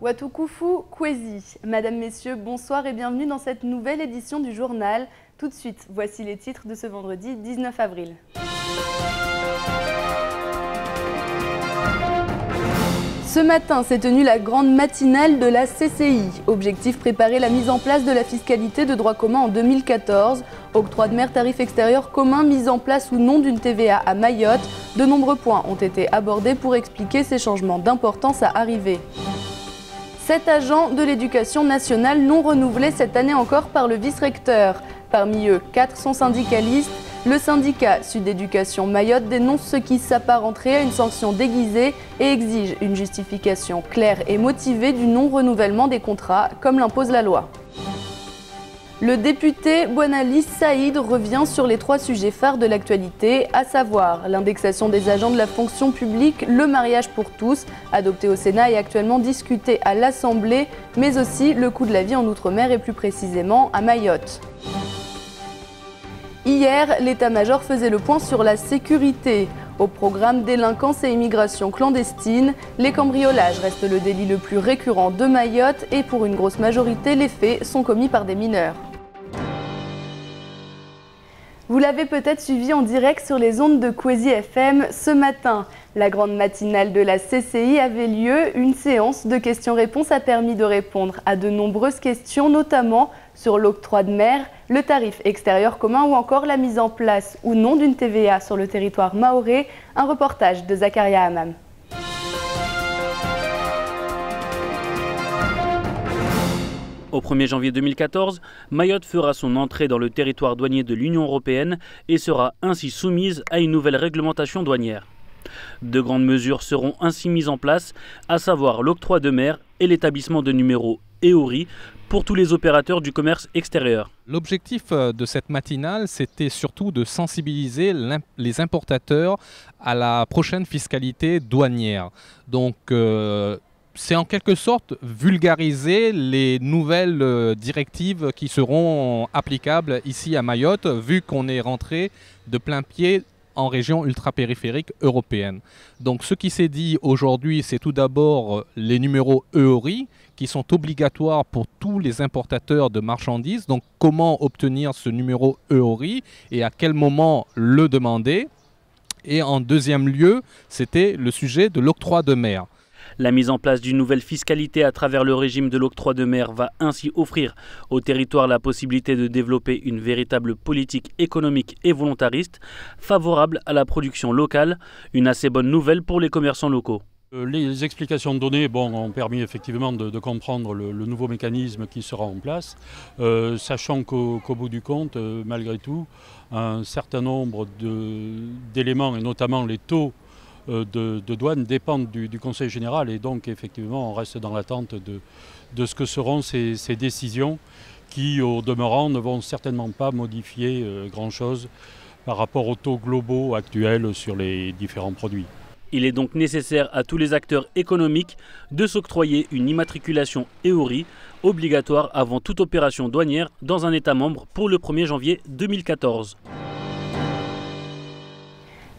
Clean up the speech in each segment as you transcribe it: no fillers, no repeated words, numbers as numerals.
Watukufu Kwezi. Madame, Messieurs, bonsoir et bienvenue dans cette nouvelle édition du journal. Tout de suite, voici les titres de ce vendredi 19 avril. Ce matin s'est tenue la grande matinale de la CCI. Objectif, préparer la mise en place de la fiscalité de droit commun en 2014. Octroi de mer, tarif extérieur commun, mise en place ou non d'une TVA à Mayotte. De nombreux points ont été abordés pour expliquer ces changements d'importance à arriver. 7 agents de l'éducation nationale non renouvelés cette année encore par le vice-recteur. Parmi eux, 4 sont syndicalistes. Le syndicat Sud Éducation Mayotte dénonce ce qui s'apparenterait à une sanction déguisée et exige une justification claire et motivée du non-renouvellement des contrats, comme l'impose la loi. Le député Bouanali Saïd revient sur les 3 sujets phares de l'actualité, à savoir l'indexation des agents de la fonction publique, le mariage pour tous, adopté au Sénat et actuellement discuté à l'Assemblée, mais aussi le coût de la vie en Outre-mer et plus précisément à Mayotte. Hier, l'état-major faisait le point sur la sécurité. Au programme délinquance et immigration clandestine, les cambriolages restent le délit le plus récurrent de Mayotte et pour une grosse majorité, les faits sont commis par des mineurs. Vous l'avez peut-être suivi en direct sur les ondes de Kwezi FM ce matin. La grande matinale de la CCI avait lieu. Une séance de questions-réponses a permis de répondre à de nombreuses questions, notamment sur l'octroi de mer, le tarif extérieur commun ou encore la mise en place ou non d'une TVA sur le territoire mahorais. Un reportage de Zakaria Hamam. Au 1er janvier 2014, Mayotte fera son entrée dans le territoire douanier de l'Union européenne et sera ainsi soumise à une nouvelle réglementation douanière. De grandes mesures seront ainsi mises en place, à savoir l'octroi de mer et l'établissement de numéros EORI pour tous les opérateurs du commerce extérieur. L'objectif de cette matinale, c'était surtout de sensibiliser les importateurs à la prochaine fiscalité douanière. Donc, c'est en quelque sorte vulgariser les nouvelles directives qui seront applicables ici à Mayotte, vu qu'on est rentré de plein pied en région ultra-périphérique européenne. Donc ce qui s'est dit aujourd'hui, c'est tout d'abord les numéros EORI qui sont obligatoires pour tous les importateurs de marchandises. Donc comment obtenir ce numéro EORI et à quel moment le demander. Et en deuxième lieu, c'était le sujet de l'octroi de mer. La mise en place d'une nouvelle fiscalité à travers le régime de l'octroi de mer va ainsi offrir au territoire la possibilité de développer une véritable politique économique et volontariste favorable à la production locale, une assez bonne nouvelle pour les commerçants locaux. Les explications données ont permis effectivement de comprendre le nouveau mécanisme qui sera en place, sachant qu'au bout du compte, malgré tout, un certain nombre d'éléments et notamment les taux de douane dépendent du Conseil général et donc effectivement on reste dans l'attente de ce que seront ces décisions qui au demeurant ne vont certainement pas modifier grand-chose par rapport aux taux globaux actuels sur les différents produits. Il est donc nécessaire à tous les acteurs économiques de s'octroyer une immatriculation EORI obligatoire avant toute opération douanière dans un État membre pour le 1er janvier 2014.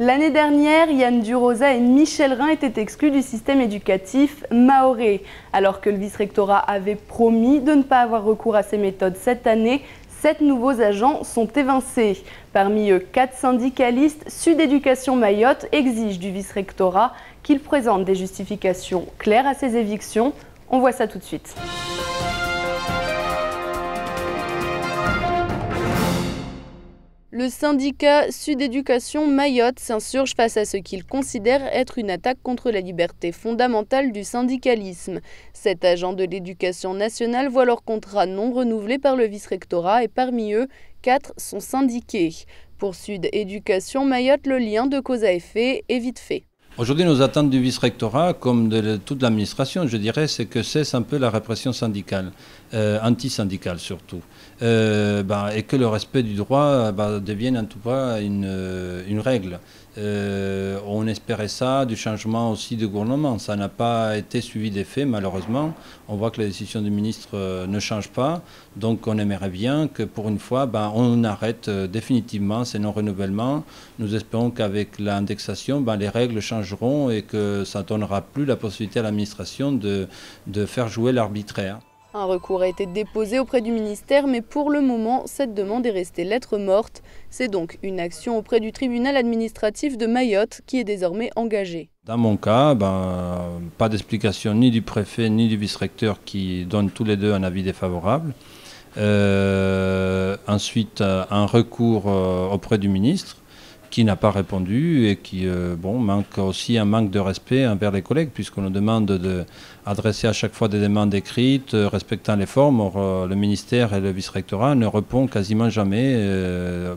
L'année dernière, Yann Durosa et Michel Rhin étaient exclus du système éducatif mahorais. Alors que le vice-rectorat avait promis de ne pas avoir recours à ces méthodes cette année, 7 nouveaux agents sont évincés. Parmi eux, 4 syndicalistes, Sud Éducation Mayotte exige du vice-rectorat qu'il présente des justifications claires à ces évictions. On voit ça tout de suite. Le syndicat Sud Éducation Mayotte s'insurge face à ce qu'il considère être une attaque contre la liberté fondamentale du syndicalisme. 7 agents de l'éducation nationale voient leur contrat non renouvelé par le vice-rectorat et parmi eux, 4 sont syndiqués. Pour Sud Éducation Mayotte, le lien de cause à effet est vite fait. Aujourd'hui, nos attentes du vice-rectorat, comme de toute l'administration, je dirais, c'est que cesse un peu la répression syndicale, anti-syndicale surtout, et que le respect du droit devienne en tout cas une règle. On espérait ça, du changement aussi de gouvernement. Ça n'a pas été suivi des faits, malheureusement. On voit que la décision du ministre ne change pas. Donc on aimerait bien que pour une fois, on arrête définitivement ces non-renouvellements. Nous espérons qu'avec l'indexation, les règles changeront et que ça ne donnera plus la possibilité à l'administration de faire jouer l'arbitraire. Un recours a été déposé auprès du ministère, mais pour le moment, cette demande est restée lettre morte. C'est donc une action auprès du tribunal administratif de Mayotte qui est désormais engagée. Dans mon cas, pas d'explication ni du préfet ni du vice-recteur qui donnent tous les deux un avis défavorable. Ensuite, un recours auprès du ministre qui n'a pas répondu et qui manque aussi un manque de respect envers les collègues puisqu'on nous demande d'adresser à chaque fois des demandes écrites respectant les formes. Or, le ministère et le vice-rectorat ne répondent quasiment jamais,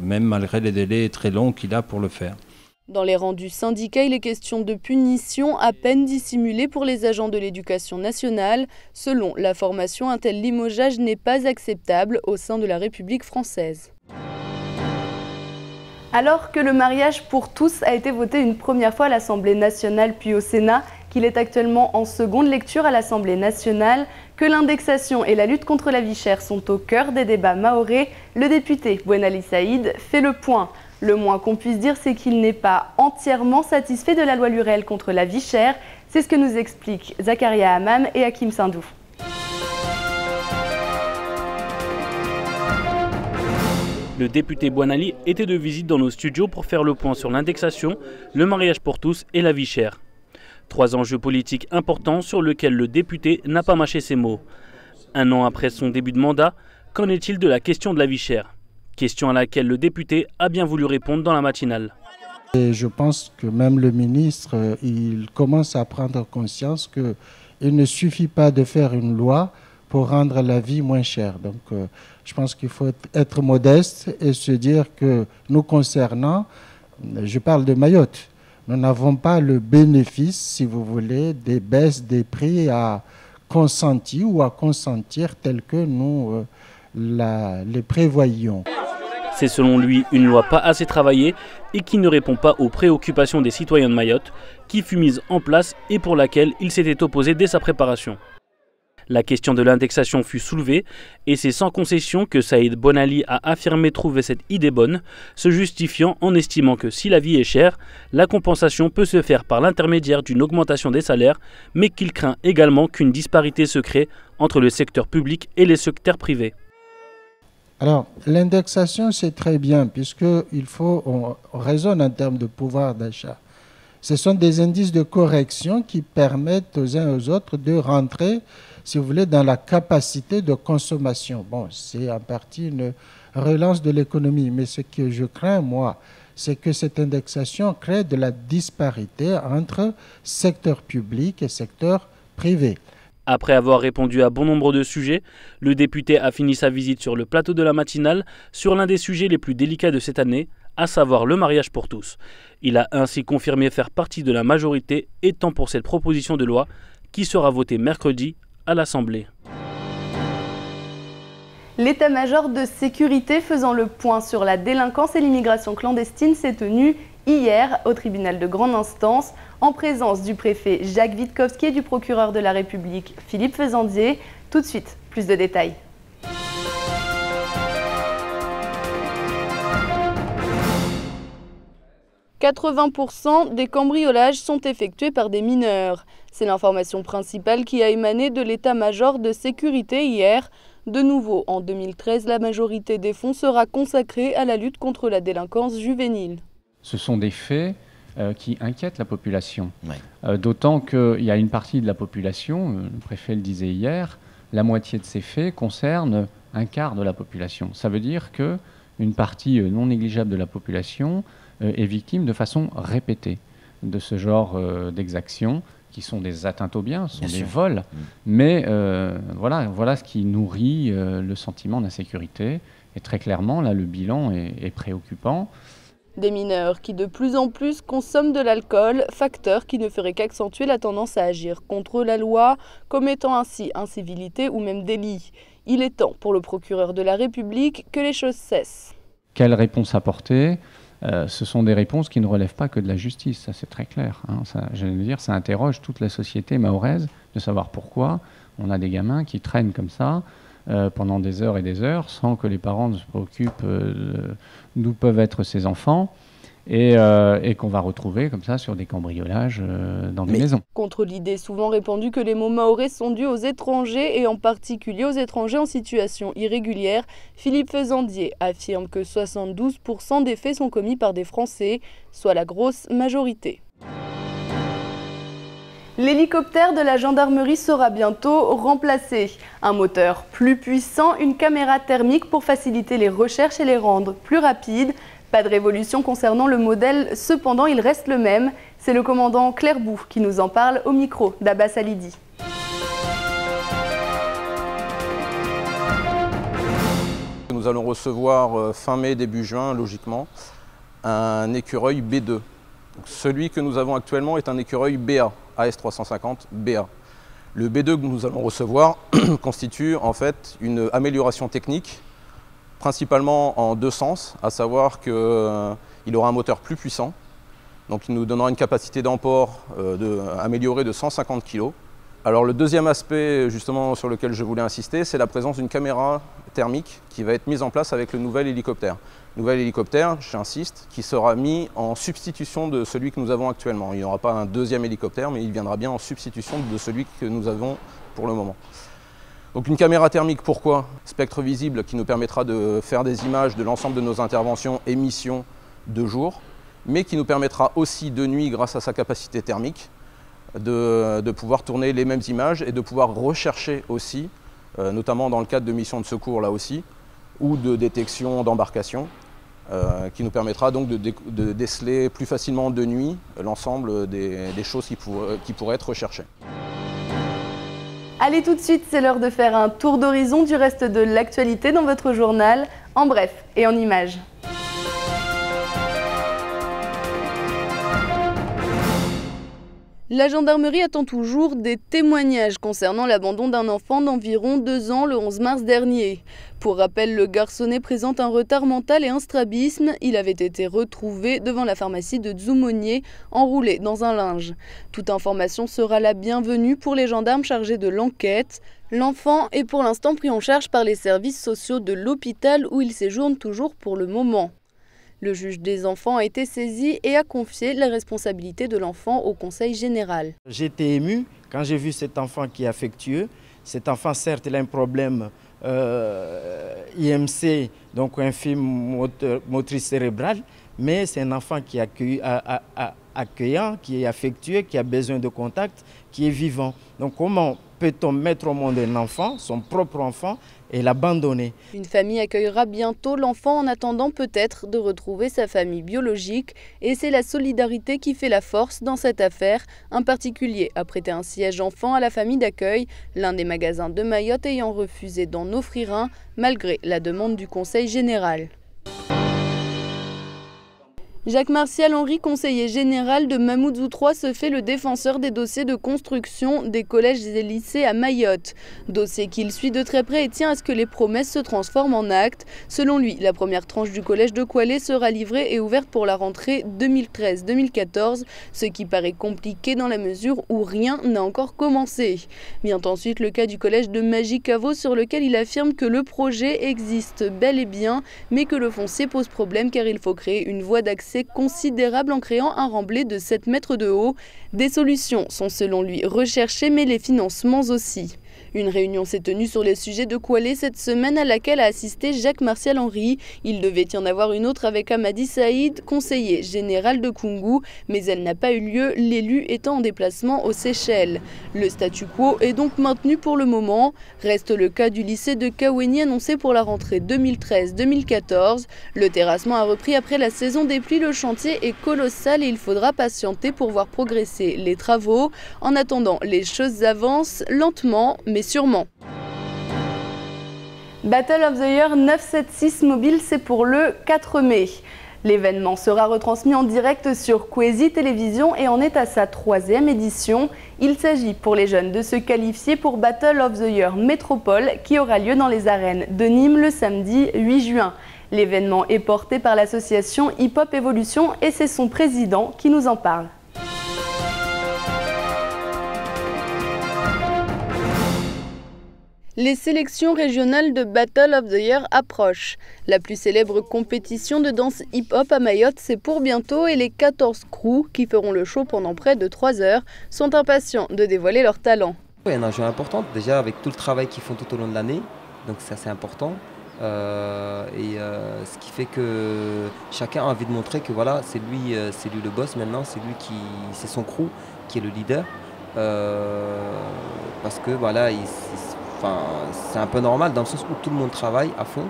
même malgré les délais très longs qu'il a pour le faire. Dans les rangs du syndicat, il est question de punitions à peine dissimulées pour les agents de l'éducation nationale. Selon la formation, un tel limogeage n'est pas acceptable au sein de la République française. Alors que le mariage pour tous a été voté une première fois à l'Assemblée nationale puis au Sénat, qu'il est actuellement en seconde lecture à l'Assemblée nationale, que l'indexation et la lutte contre la vie chère sont au cœur des débats mahorais, le député Bouenali Saïd fait le point. Le moins qu'on puisse dire, c'est qu'il n'est pas entièrement satisfait de la loi Lurel contre la vie chère. C'est ce que nous expliquent Zakaria Hammam et Hakim Sindou. Le député Bouenali était de visite dans nos studios pour faire le point sur l'indexation, le mariage pour tous et la vie chère. 3 enjeux politiques importants sur lesquels le député n'a pas mâché ses mots. Un an après son début de mandat, qu'en est-il de la question de la vie chère? Question à laquelle le député a bien voulu répondre dans la matinale. Et je pense que même le ministre, il commence à prendre conscience qu'il ne suffit pas de faire une loi pour rendre la vie moins chère. Donc je pense qu'il faut être modeste et se dire que nous concernant, je parle de Mayotte, nous n'avons pas le bénéfice, si vous voulez, des baisses des prix à consentir ou à consentir telles que nous les prévoyions. C'est selon lui une loi pas assez travaillée et qui ne répond pas aux préoccupations des citoyens de Mayotte, qui fut mise en place et pour laquelle il s'était opposé dès sa préparation. La question de l'indexation fut soulevée et c'est sans concession que Saïd Bouenali a affirmé trouver cette idée bonne, se justifiant en estimant que si la vie est chère, la compensation peut se faire par l'intermédiaire d'une augmentation des salaires, mais qu'il craint également qu'une disparité se crée entre le secteur public et les secteurs privés. Alors, l'indexation, c'est très bien, puisqu'on raisonne en termes de pouvoir d'achat. Ce sont des indices de correction qui permettent aux uns et aux autres de rentrer, si vous voulez, dans la capacité de consommation. Bon, c'est en partie une relance de l'économie, mais ce que je crains, moi, c'est que cette indexation crée de la disparité entre secteur public et secteur privé. Après avoir répondu à bon nombre de sujets, le député a fini sa visite sur le plateau de la matinale sur l'un des sujets les plus délicats de cette année, à savoir le mariage pour tous. Il a ainsi confirmé faire partie de la majorité étant pour cette proposition de loi qui sera votée mercredi à l'Assemblée. L'état-major de sécurité faisant le point sur la délinquance et l'immigration clandestine s'est tenu hier au tribunal de grande instance en présence du préfet Jacques Witkowski et du procureur de la République Philippe Faisandier. Tout de suite, plus de détails. « 80% des cambriolages sont effectués par des mineurs. C'est l'information principale qui a émané de l'état-major de sécurité hier. De nouveau, en 2013, la majorité des fonds sera consacrée à la lutte contre la délinquance juvénile. Ce sont des faits qui inquiètent la population. Ouais. D'autant qu'il y a une partie de la population, le préfet le disait hier, la moitié de ces faits concernent un quart de la population. Ça veut dire qu'une partie non négligeable de la population est victime de façon répétée de ce genre d'exactions qui sont des atteintes aux biens, sont des vols. Mais voilà ce qui nourrit le sentiment d'insécurité. Et très clairement, là, le bilan est préoccupant. Des mineurs qui de plus en plus consomment de l'alcool, facteur qui ne ferait qu'accentuer la tendance à agir contre la loi, commettant ainsi incivilité ou même délit. Il est temps pour le procureur de la République que les choses cessent. Quelle réponse apporter ? Ce sont des réponses qui ne relèvent pas que de la justice, ça c'est très clair. Hein. Ça, je veux dire, ça interroge toute la société mahoraise de savoir pourquoi on a des gamins qui traînent comme ça pendant des heures et des heures sans que les parents ne se préoccupent d'où peuvent être ces enfants. Et qu'on va retrouver comme ça sur des cambriolages dans des maisons. Contre l'idée souvent répandue que les mots mahorais sont dus aux étrangers et en particulier aux étrangers en situation irrégulière, Philippe Faisandier affirme que 72% des faits sont commis par des Français, soit la grosse majorité. L'hélicoptère de la gendarmerie sera bientôt remplacé. Un moteur plus puissant, une caméra thermique pour faciliter les recherches et les rendre plus rapides. Pas de révolution concernant le modèle, cependant il reste le même. C'est le commandant Clairbou qui nous en parle au micro d'Abbas Alidi. Nous allons recevoir fin mai, début juin, logiquement, un écureuil B2. Donc, celui que nous avons actuellement est un écureuil BA, AS350 BA. Le B2 que nous allons recevoir constitue en fait une amélioration technique, principalement en deux sens, à savoir qu'il aura un moteur plus puissant, donc il nous donnera une capacité d'emport améliorée de 150 kg. Alors le deuxième aspect justement sur lequel je voulais insister, c'est la présence d'une caméra thermique qui va être mise en place avec le nouvel hélicoptère. Nouvel hélicoptère, j'insiste, qui sera mis en substitution de celui que nous avons actuellement. Il n'y aura pas un deuxième hélicoptère, mais il viendra bien en substitution de celui que nous avons pour le moment. Donc une caméra thermique, pourquoi? Spectre visible qui nous permettra de faire des images de l'ensemble de nos interventions et missions de jour, mais qui nous permettra aussi de nuit, grâce à sa capacité thermique, de pouvoir tourner les mêmes images et de pouvoir rechercher aussi, notamment dans le cadre de missions de secours là aussi, ou de détection d'embarcation, qui nous permettra donc de déceler plus facilement de nuit l'ensemble des choses qui pourraient être recherchées. Allez tout de suite, c'est l'heure de faire un tour d'horizon du reste de l'actualité dans votre journal, en bref et en images. La gendarmerie attend toujours des témoignages concernant l'abandon d'un enfant d'environ 2 ans le 11 mars dernier. Pour rappel, le garçonnet présente un retard mental et un strabisme. Il avait été retrouvé devant la pharmacie de Dzoumogné, enroulé dans un linge. Toute information sera la bienvenue pour les gendarmes chargés de l'enquête. L'enfant est pour l'instant pris en charge par les services sociaux de l'hôpital où il séjourne toujours pour le moment. Le juge des enfants a été saisi et a confié la responsabilité de l'enfant au Conseil général. J'étais ému quand j'ai vu cet enfant qui est affectueux. Cet enfant, certes, il a un problème IMC, donc infime motrice cérébrale, mais c'est un enfant qui est accueillant, qui est affectueux, qui a besoin de contact, qui est vivant. Donc comment peut-on mettre au monde un enfant, son propre enfant, et l'abandonner? Une famille accueillera bientôt l'enfant en attendant peut-être de retrouver sa famille biologique. Et c'est la solidarité qui fait la force dans cette affaire. Un particulier a prêté un siège enfant à la famille d'accueil, l'un des magasins de Mayotte ayant refusé d'en offrir un, malgré la demande du Conseil général. Jacques-Martial Henry, conseiller général de Mamoudzou III, se fait le défenseur des dossiers de construction des collèges et lycées à Mayotte. Dossier qu'il suit de très près et tient à ce que les promesses se transforment en actes. Selon lui, la première tranche du collège de Koualé sera livrée et ouverte pour la rentrée 2013-2014, ce qui paraît compliqué dans la mesure où rien n'a encore commencé. Vient ensuite le cas du collège de Magicavo sur lequel il affirme que le projet existe bel et bien, mais que le foncier pose problème car il faut créer une voie d'accès considérable en créant un remblai de 7 mètres de haut. Des solutions sont selon lui recherchées, mais les financements aussi. Une réunion s'est tenue sur les sujets de Koualé cette semaine à laquelle a assisté Jacques-Martial Henry. Il devait y en avoir une autre avec Amadi Saïd, conseiller général de Koungou, mais elle n'a pas eu lieu, l'élu étant en déplacement aux Seychelles. Le statu quo est donc maintenu pour le moment. Reste le cas du lycée de Kaweni annoncé pour la rentrée 2013-2014. Le terrassement a repris après la saison des pluies. Le chantier est colossal et il faudra patienter pour voir progresser les travaux. En attendant, les choses avancent lentement, mais sûrement. Battle of the Year 976 mobile, c'est pour le 4 mai. L'événement sera retransmis en direct sur Kwezi Télévision et en est à sa 3e édition. Il s'agit pour les jeunes de se qualifier pour Battle of the Year Métropole qui aura lieu dans les arènes de Nîmes le samedi 8 juin. L'événement est porté par l'association Hip Hop Evolution et c'est son président qui nous en parle. Les sélections régionales de Battle of the Year approchent. La plus célèbre compétition de danse hip-hop à Mayotte, c'est pour bientôt et les 14 crews qui feront le show pendant près de 3 heures sont impatients de dévoiler leur talent. Oui, un enjeu important déjà avec tout le travail qu'ils font tout au long de l'année, donc ça c'est important. Ce qui fait que chacun a envie de montrer que voilà, c'est lui le boss maintenant, c'est son crew qui est le leader. Parce que voilà, c'est un peu normal dans le sens où tout le monde travaille à fond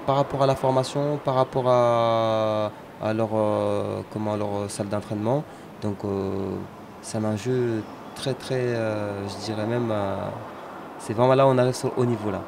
par rapport à la formation, par rapport à leur salle d'entraînement. Donc c'est un enjeu très, je dirais même, c'est vraiment là où on arrive sur haut niveau là.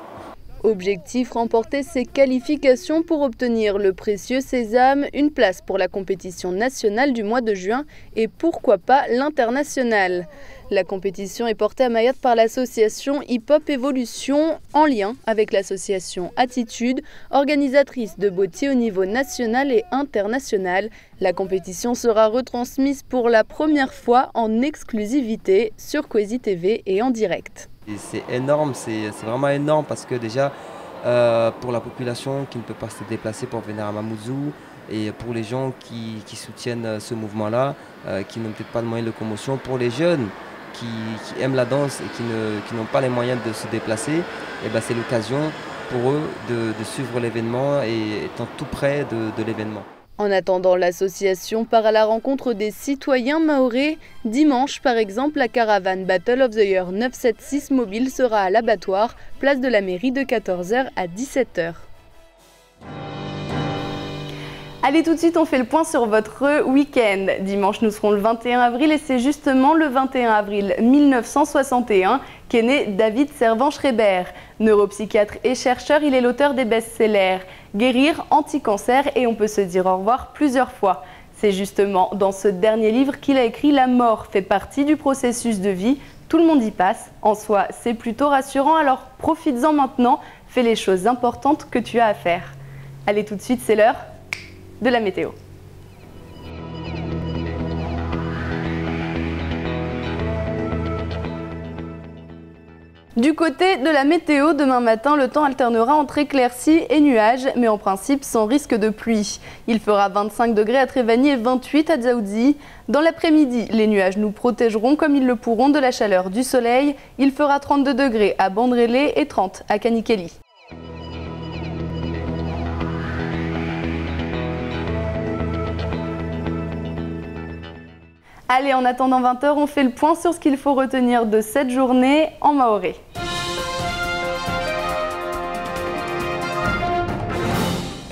Objectif, remporter ces qualifications pour obtenir le précieux sésame, une place pour la compétition nationale du mois de juin et pourquoi pas l'international. La compétition est portée à Mayotte par l'association Hip Hop Evolution en lien avec l'association Attitude, organisatrice de Boti au niveau national et international. La compétition sera retransmise pour la première fois en exclusivité sur Kwezi TV et en direct. C'est énorme, c'est vraiment énorme parce que déjà pour la population qui ne peut pas se déplacer pour venir à Mamoudzou et pour les gens qui soutiennent ce mouvement-là, qui n'ont peut-être pas de moyens de locomotion, pour les jeunes qui aiment la danse et qui n'ont pas les moyens de se déplacer, et ben c'est l'occasion pour eux de suivre l'événement et étant tout près de l'événement. En attendant, l'association part à la rencontre des citoyens mahorais. Dimanche, par exemple, la caravane Battle of the Year 976 mobile sera à l'abattoir, place de la mairie de 14h à 17h. Allez, tout de suite, on fait le point sur votre week-end. Dimanche, nous serons le 21 avril et c'est justement le 21 avril 1961 qu'est né David Servan-Schreiber. Neuropsychiatre et chercheur, il est l'auteur des best-sellers « Guérir, anti-cancer » et on peut se dire au revoir plusieurs fois. C'est justement dans ce dernier livre qu'il a écrit « La mort fait partie du processus de vie, tout le monde y passe ». En soi, c'est plutôt rassurant, alors profites-en maintenant, fais les choses importantes que tu as à faire. Allez, tout de suite, c'est l'heure de la météo. Du côté de la météo, demain matin, le temps alternera entre éclaircies et nuages, mais en principe sans risque de pluie. Il fera 25 degrés à Trévani et 28 à Dzaoudzi. Dans l'après-midi, les nuages nous protégeront comme ils le pourront de la chaleur du soleil. Il fera 32 degrés à Bandrélé et 30 à Kanikeli. Allez, en attendant 20h, on fait le point sur ce qu'il faut retenir de cette journée en maoré.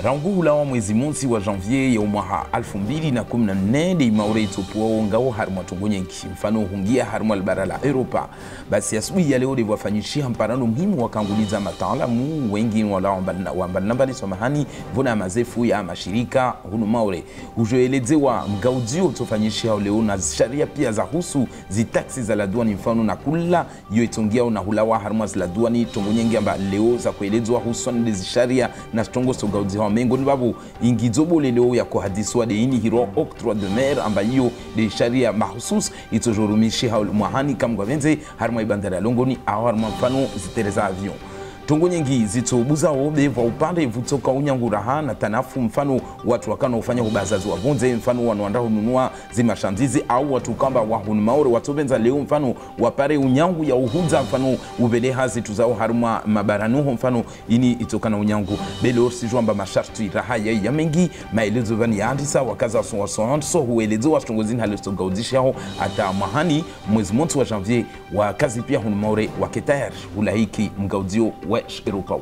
Ranguhula wa mwezi mosi wa janvier ya umwaha 2014 maure itopuo ngao harma tungunyenki mfano hungia harma albara la Europa. Basi asubuhi ya leo wafanyishia mparano muhimu wakanguliza mataalamu wengi wambanambali somahani vuna mazefu ya mashirika hunu maure ujoelezewa mgaudio tofanyishia leo na sharia pia za husu zitaksi za laduani mfano na kula yo itongia na hulawa harma za laduani tungunyengi amba leo za kuelezwa husu na sharia na stongo so gaudio mengoni babu ingizobo leo ya kuhadiswa de ini hiro octroi de mer ambayo de sharia mahusus itojorumishi haul mwahani kamgwavenze harma ibandara longoni harma mfano zitereza avion tongo nyingi zitobuza obe va upande vutoka unyanguraha na tanafu mfano watu wakano ufanya ubazazi wavunze mfano wanoanda hununua zimashandizi au watu kamba wahunu maore watobenza leo mfano wapare unyangu ya uhunza mfano ubeleha zituzao haruma mabaranuho mfano ini itokana unyangu bele orsijwamba masharti rahaya ya mengi maelezo vani ya andisa wakaza so huelezo wa stongozini halisto gaudishiao ata mahani mwezi montu wa janvier wakazi pia hunu maore waketayar ulahiki mgaudio Europa.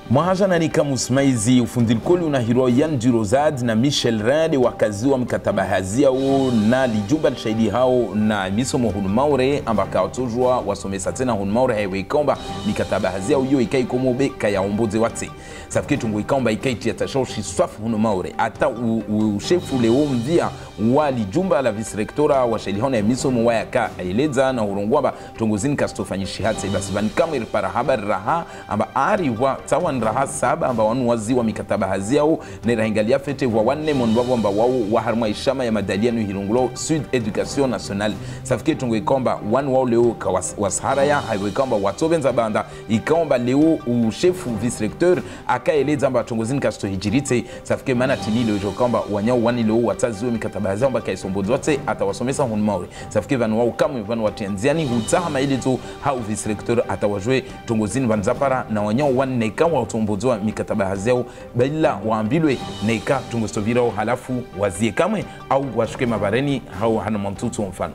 Mahajana ni kamusmaizi ufundilkoli unahiro Yan Jirozad na Michel Rade wakazi wa mkataba hazia na lijumba shaidi hao na misomo hunu maure ambaka otojwa wasomesa tena hunu maure haiwe ikomba mikataba hazia uyo ikai komobe kaya omboze wate. safike tungo ikamba ikaiti atashoshi swafu huno maure ata ushefu leo mvia wali jumba la vice-rectora wa shelihona ya misomo wayaka aileza na hurungwamba tongozini kastofanyishi hatse basi vanikama iripara habari raha amba ari wa tawan raha saba amba wanu wazi wa mikataba haziao nerahingalia fete wa wanne monbabu amba wao waharma ishama ya madalianu hirungulo Sud Education Nationale safike tungo ikomba wanu wao leo kawasahara ya haiwe ikomba watobenza banda ikomba leo ushefu vice-rector akaeleza amba tongozini kasto hijirite safike mana tinile ujo komba wanyao wani leo watazi wa mikataba haziao amba kaisombozi wate atawasomesa hunu maure safike vanu wao kama vanu watianziani hutaha maili tu hau vice-rector atawajwe tongozini vanzapara na wanyao wani neka wa utombozi wa mikataba haziao baila waambilwe neka tungostovirao halafu wazie kamwe au washuke mabareni hau hana mantutu mfano.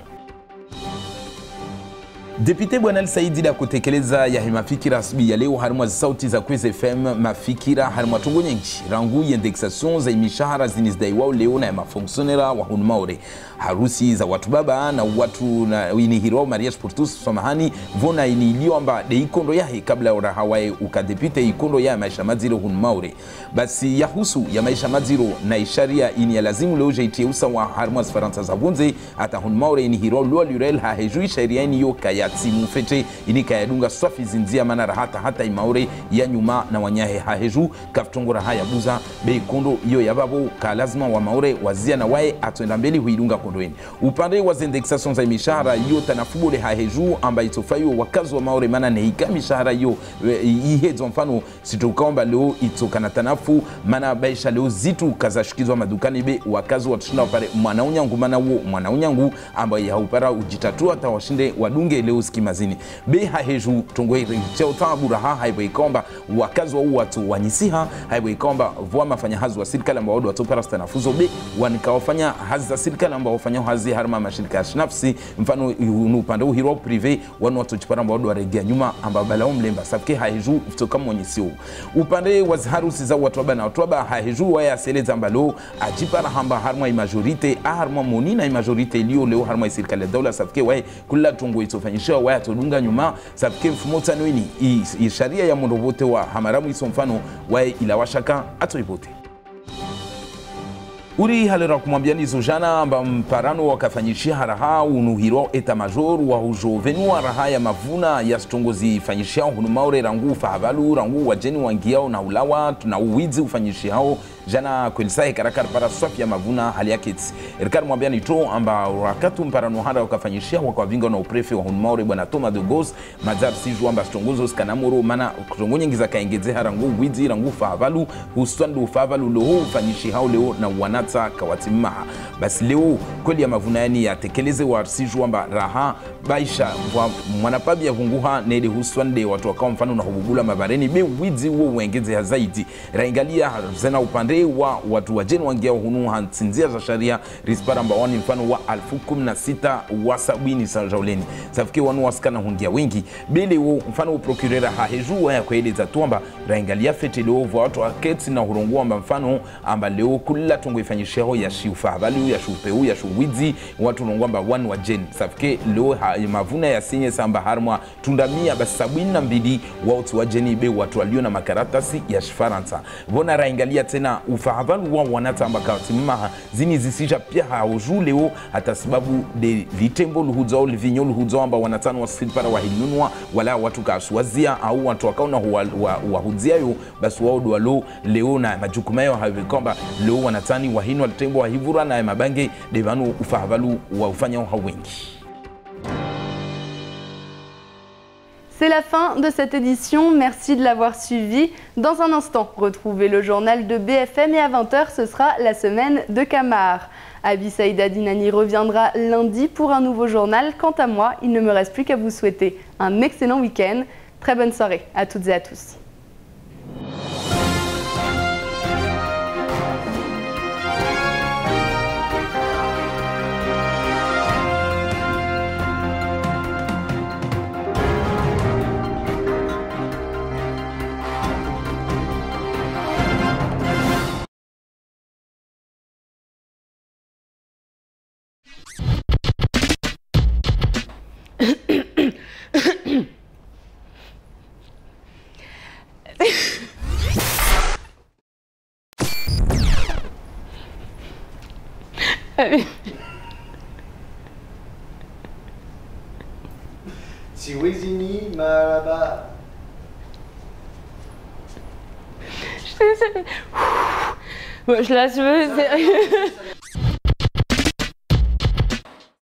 Depute Bwana Saidi kutekeleza ya mafikira asubuhi ya leo harima sauti za Kwezi FM mafikira harima tungo nyingi rangu indexation za mishahara zinizidaiwa leo na mafonctionnaire wa Hunmaure harusi za watu baba na watu na ini hiro mariage pour tous samahani vona ini iliomba de ikondo yahe kabla ya hawaye ukadepite ikondo ya maisha maziro Hunmaure basi yahusu ya maisha maziro na isharia ini ya lazimu leo jaitie usa wa harima Faransa za bunze ata Hunmaure ini hiro lwa lurel ha hejui sharia ini yo kaya timu fete inika ya dunga swafi zinzia mana rahata hata imaure ya nyuma na wanyahe haheju kaftongora haya buza bei kondo iyo ya babo ka lazima wa maure wazia na wae atuenda mbele huidunga kondoeni upande wa indexation za mishahara iyo tanafubole haheju amba itofayo wakazi wa maure mana nehika mishahara iyo ihedzo mfano sitokaomba leo itokana tanafu mana baisha leo zitu kazashikizwa madukani be wakazi watushina wapare mwanaunyangu amba ya upara ujitatua tawashinde wadunge leo skimazini be haheju tongwe cheo tabura haibo ikomba wakazi wa watu wanyisiha haibo ikomba vwa mafanya hazi wa serikali ambao watu para stanafuzo be wanikawafanya hazi za serikali ambao wafanya hazi harma mashirika ya shinafsi mfano upande uhiro prive wanu watu chipara ambao waregea nyuma amba balao mlemba safike haheju kutoka mwenyesio upande wa harusi za watu baba na watu baba haheju waya seleza mbalo ajipara hamba harma majorite harma monina majorite ilio leo harma serikali ya dola safike waya kula tungo itofanyisha waya todunga nyuma safike mfumo tanwini isharia ya mondovote wa hamaramu iso mfano wae ilawashaka atoivote uri halera kumwambia nizo jana amba mparano wakafanyishia haraha unuhiro eta major wa ujovenu haraha ya mavuna ya stongozi fanyishia hunumaure rangu fahabalu rangu wajeni wangiao na ulawa tuna uwizi ufanyishiao jana kwelisahe karakar para swafi ya mavuna hali yake erikari mwambia nito amba wakatu mparano hara wakafanyishia wakavinga na uprefe wa hunumaure bwana Toma de Gos mazar siju amba stongozo skanamoro mana kutongo nyingi za kaengeze harangu uwizi rangu fahabalu hustwandu fahabalu loho ufanyishia leo na wana kawatimaha basi leo kweli ya mavunani ya tekeleze wa siju amba raha baisha mwanapabi ya vunguha nede huswande watu wakawa mfano na hubugula mabareni be wizi uo uengeze ya zaidi raingalia zena upande wa watu wajeni wangia hunu hansinzia za sharia rispara mba wani mfano wa 16,000 wa sabini sa jauleni safike wanu wasikana hungia wengi bele uo mfano uprokirera haheju wa ya kueleza tuamba raingalia fete leo watu waketi na hurungu amba mfano amba leo kula tungo ifanyisheho ya shiufa bali ya shupeu ya shuwizi watu nongwamba wanu wajeni safike leo mavuna ya sinye samba harmwa tundamia basi 72 watu wajeni be watu walio na makaratasi ya Faransa vona raingalia tena ufahabalu wa wanata amba katimma zini zisisha pia hauju leo hata sababu de vitembo luhuzo livinyo luhuzo amba wanatano wasipara wa hinunwa wala watu kaswazia au watu wakaona wahudziayo basi wao dwalo leo na majukumayo havikomba leo wanatani wa hinu alitembo wa hivura na mabange devanu ufahabalu wa ufanya wengi. C'est la fin de cette édition, merci de l'avoir suivi. Dans un instant, retrouvez le journal de BFM et à 20h, ce sera la semaine de Camar. Abi Saïda Dinani reviendra lundi pour un nouveau journal. Quant à moi, il ne me reste plus qu'à vous souhaiter un excellent week-end. Très bonne soirée à toutes et à tous. Siwezini Maraba. Bon, je la veux.